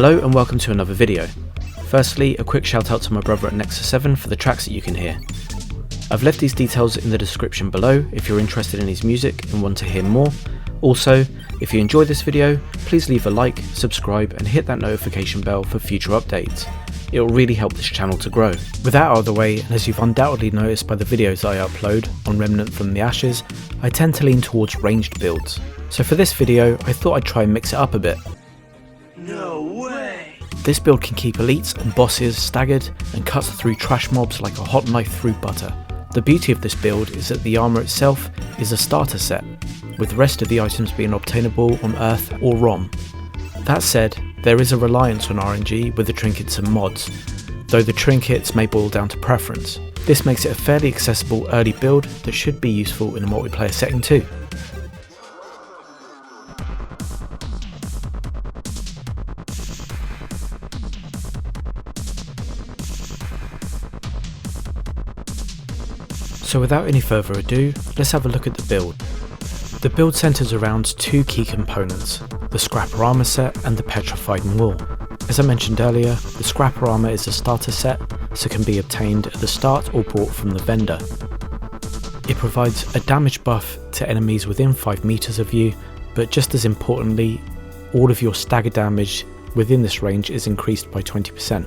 Hello and welcome to another video. Firstly, a quick shout out to my brother at Nexus 7 for the tracks that you can hear. I've left these details in the description below if you're interested in his music and want to hear more. Also, if you enjoyed this video, please leave a like, subscribe and hit that notification bell for future updates. It will really help this channel to grow. With that out of the way, and as you've undoubtedly noticed by the videos I upload on Remnant From The Ashes, I tend to lean towards ranged builds. So for this video, I thought I'd try and mix it up a bit. No way! This build can keep elites and bosses staggered and cuts through trash mobs like a hot knife through butter. The beauty of this build is that the armour itself is a starter set, with the rest of the items being obtainable on Earth or ROM. That said, there is a reliance on RNG with the trinkets and mods, though the trinkets may boil down to preference. This makes it a fairly accessible early build that should be useful in a multiplayer setting too. So without any further ado, let's have a look at the build. The build centres around two key components, the Scrapper Armour set and the Petrified Maul. As I mentioned earlier, the Scrapper Armour is a starter set, so can be obtained at the start or bought from the vendor. It provides a damage buff to enemies within 5 meters of you, but just as importantly, all of your stagger damage within this range is increased by 20%.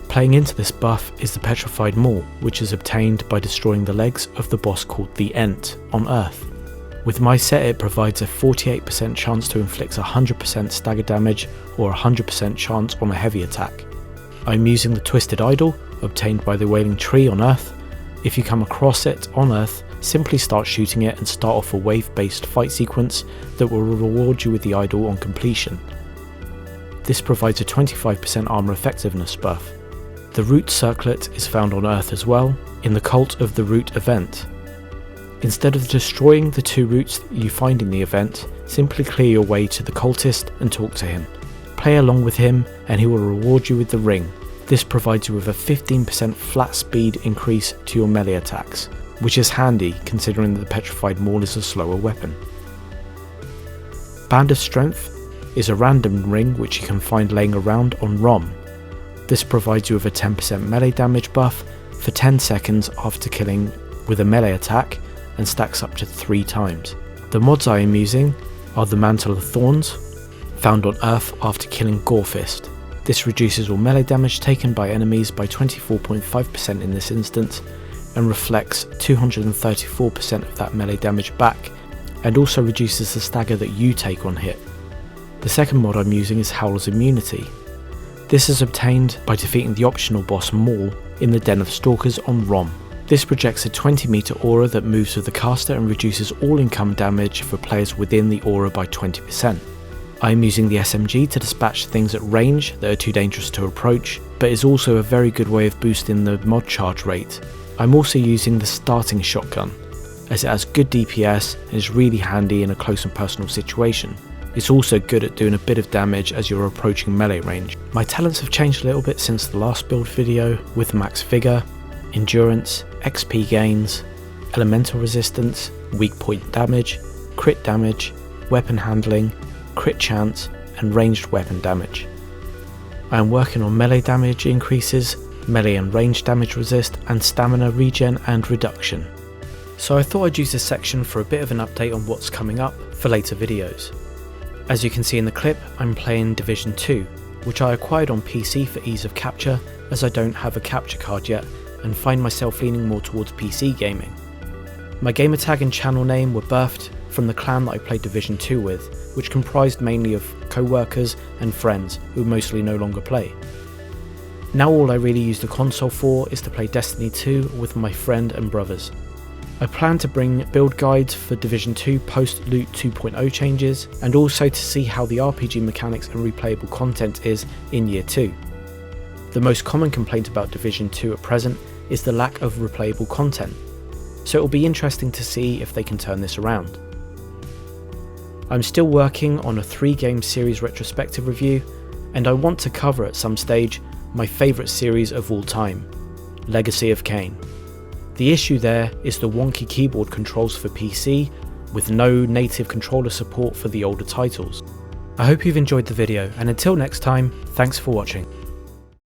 Playing into this buff is the Petrified Maul, which is obtained by destroying the legs of the boss called the Ent on Earth. With my set, it provides a 48% chance to inflict 100% stagger damage or 100% chance on a heavy attack. I'm using the Twisted Idol, obtained by the Wailing Tree on Earth. If you come across it on Earth, simply start shooting it and start off a wave-based fight sequence that will reward you with the idol on completion. This provides a 25% armor effectiveness buff. The Root Circlet is found on Earth as well, in the Cult of the Root event. Instead of destroying the 2 roots that you find in the event, simply clear your way to the cultist and talk to him. Play along with him and he will reward you with the ring. This provides you with a 15% flat speed increase to your melee attacks, which is handy considering that the Petrified Maul is a slower weapon. Band of Strength is a random ring which you can find laying around on ROM. This provides you with a 10% melee damage buff for 10 seconds after killing with a melee attack and stacks up to 3 times. The mods I am using are the Mantle of Thorns, found on Earth after killing Gorefist. This reduces all melee damage taken by enemies by 24.5% in this instance and reflects 234% of that melee damage back, and also reduces the stagger that you take on hit. The second mod I'm using is Howl's Immunity. This is obtained by defeating the optional boss Maul in the Den of Stalkers on ROM. This projects a 20 meter aura that moves with the caster and reduces all income damage for players within the aura by 20%. I am using the SMG to dispatch things at range that are too dangerous to approach, but is also a very good way of boosting the mod charge rate. I'm also using the starting shotgun, as it has good DPS and is really handy in a close and personal situation. It's also good at doing a bit of damage as you're approaching melee range. My talents have changed a little bit since the last build video, with max vigor, endurance, XP gains, elemental resistance, weak point damage, crit damage, weapon handling, crit chance and ranged weapon damage. I am working on melee damage increases, melee and ranged damage resist and stamina regen and reduction. So I thought I'd use this section for a bit of an update on what's coming up for later videos. As you can see in the clip, I'm playing Division 2, which I acquired on PC for ease of capture as I don't have a capture card yet and find myself leaning more towards PC gaming. My gamertag and channel name were birthed from the clan that I played Division 2 with, which comprised mainly of co-workers and friends who mostly no longer play. Now all I really use the console for is to play Destiny 2 with my friend and brothers. I plan to bring build guides for Division 2 post Loot 2.0 changes, and also to see how the RPG mechanics and replayable content is in Year 2. The most common complaint about Division 2 at present is the lack of replayable content, so it will be interesting to see if they can turn this around. I'm still working on a 3-game series retrospective review, and I want to cover at some stage my favourite series of all time, Legacy of Kain. The issue there is the wonky keyboard controls for PC, with no native controller support for the older titles. I hope you've enjoyed the video, and until next time, thanks for watching.